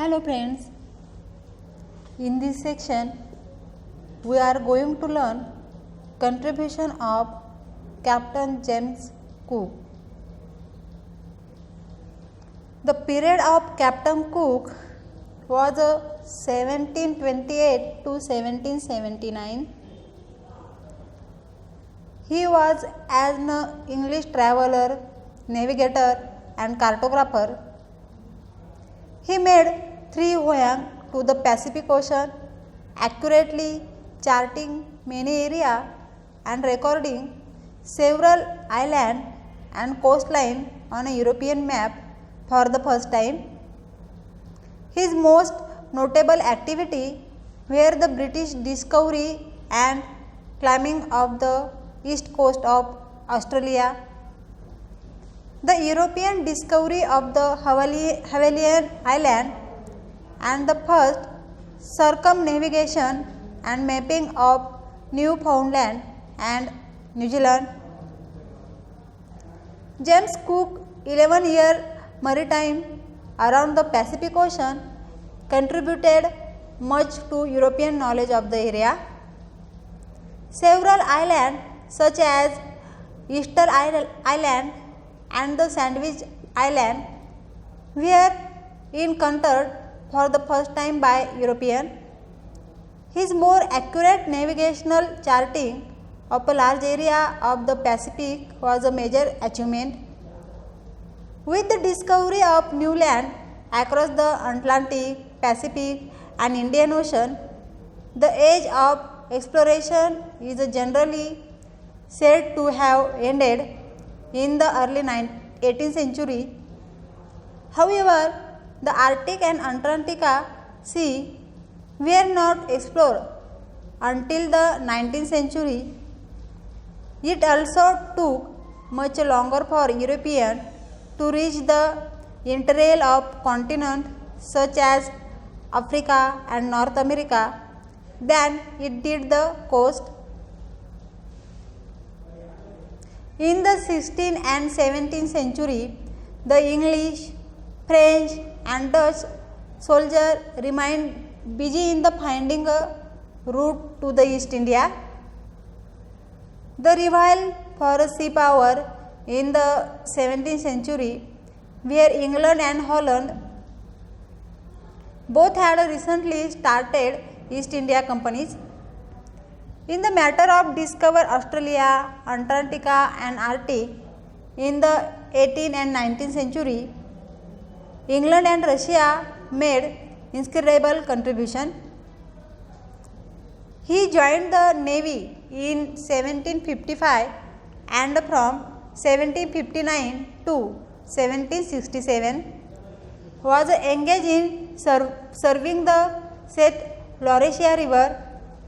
Hello friends, in this section we are going to learn contribution of Captain James Cook. The period of Captain Cook was 1728 to 1779. He was an English traveler, navigator and cartographer. He made 3 voyages to the Pacific Ocean, accurately charting many areas and recording several islands and coastlines on a European map for the first time. His most notable activity were the British discovery and climbing of the east coast of Australia, the European discovery of the Hawaiian Island, and the first circumnavigation and mapping of Newfoundland and New Zealand. James Cook 11-year maritime around the Pacific Ocean contributed much to European knowledge of the area. Several islands such as Easter Island and the Sandwich Island were encountered for the first time by Europeans. His more accurate navigational charting of a large area of the Pacific was a major achievement. With the discovery of new land across the Atlantic, Pacific and Indian Ocean, the age of exploration is generally said to have ended in the early 18th century. However, the Arctic and Antarctica Sea were not explored until the 19th century. It also took much longer for Europeans to reach the interrail of continents such as Africa and North America than it did the coast. In the 16th and 17th century, the English, French and Dutch soldiers remained busy in the finding a route to the East India. The revival for sea power in the 17th century, where England and Holland both had recently started East India companies. In the matter of discover Australia, Antarctica and Arctic in the 18th and 19th century, England and Russia made considerable contribution. He joined the Navy in 1755 and from 1759 to 1767 was engaged in serving the St. Lawrence River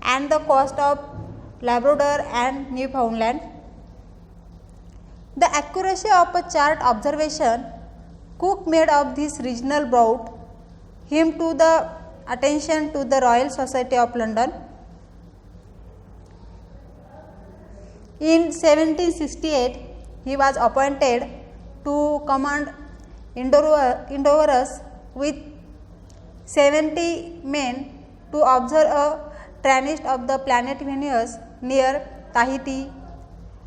and the coast of Labrador and Newfoundland. The accuracy of a chart observation Cook made of this regional brought him to the attention to the Royal Society of London. In 1768, he was appointed to command Endeavour's with 70 men to observe a transit of the planet Venus near Tahiti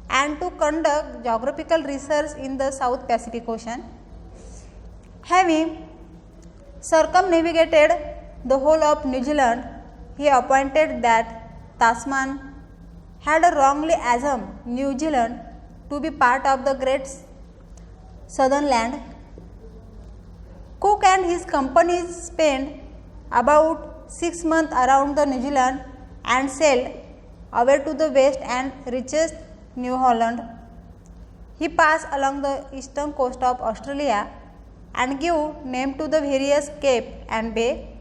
and to conduct geographical research in the South Pacific Ocean. Having circumnavigated the whole of New Zealand, he appointed that Tasman had wrongly assumed New Zealand to be part of the Great Southern Land. Cook and his company spent about 6 months around the New Zealand and sailed away to the west and reached New Holland. He passed along the eastern coast of Australia and gave name to the various cape and bay.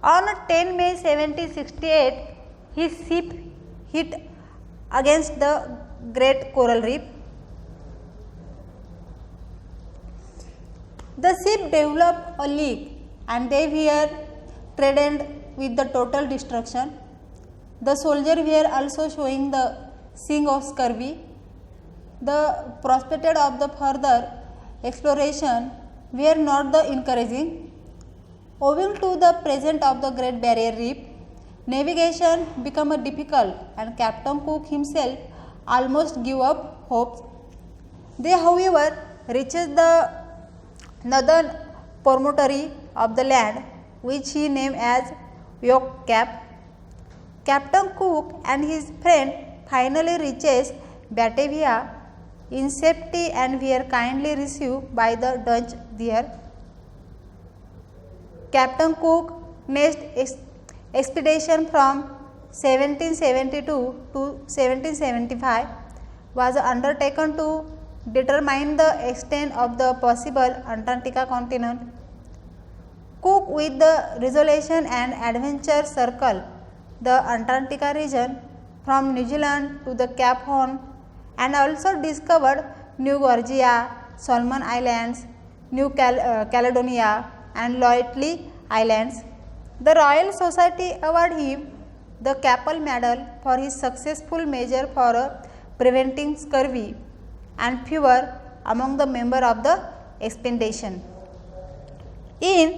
On 10 May 1768, his ship hit against the Great Coral Reef. The ship developed a leak and they were threatened with the total destruction. The soldiers were also showing the signs of scurvy. The prospects of the further exploration were not the encouraging. Owing to the presence of the Great Barrier Reef, navigation became difficult and Captain Cook himself almost gave up hopes. They, however, reached the northern promontory of the land, which he named as York Cap. Captain Cook and his friend finally reached Batavia in safety and were kindly received by the Dutch there. Captain Cook next expedition from 1772 to 1775 was undertaken to determine the extent of the possible Antarctica continent. Cook, with the resolution and adventure, circled the Antarctica region from New Zealand to the Cape Horn and also discovered New Georgia, Solomon Islands, New Caledonia and Loyalty Islands. The Royal Society awarded him the Capel Medal for his successful measure for preventing scurvy and fever among the members of the expedition. In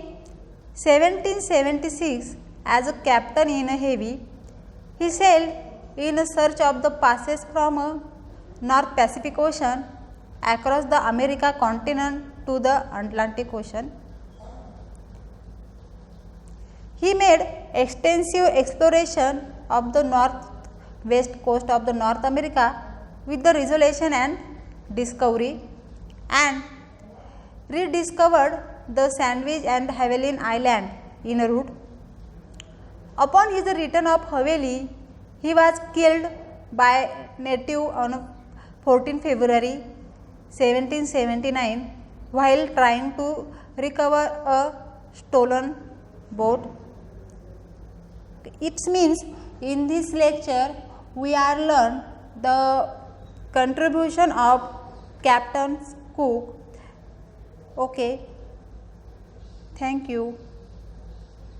1776, as a captain in a navy, he sailed in search of the passage from a North Pacific Ocean across the America continent to the Atlantic Ocean. He made extensive exploration of the northwest coast of the North America with the resolution and discovery, and rediscovered the Sandwich and Haveline Island en route. Upon his return of Haveli, he was killed by native on 14 February 1779 while trying to recover a stolen boat. It means in this lecture we are learned the contribution of Captain Cook. Okay, thank you.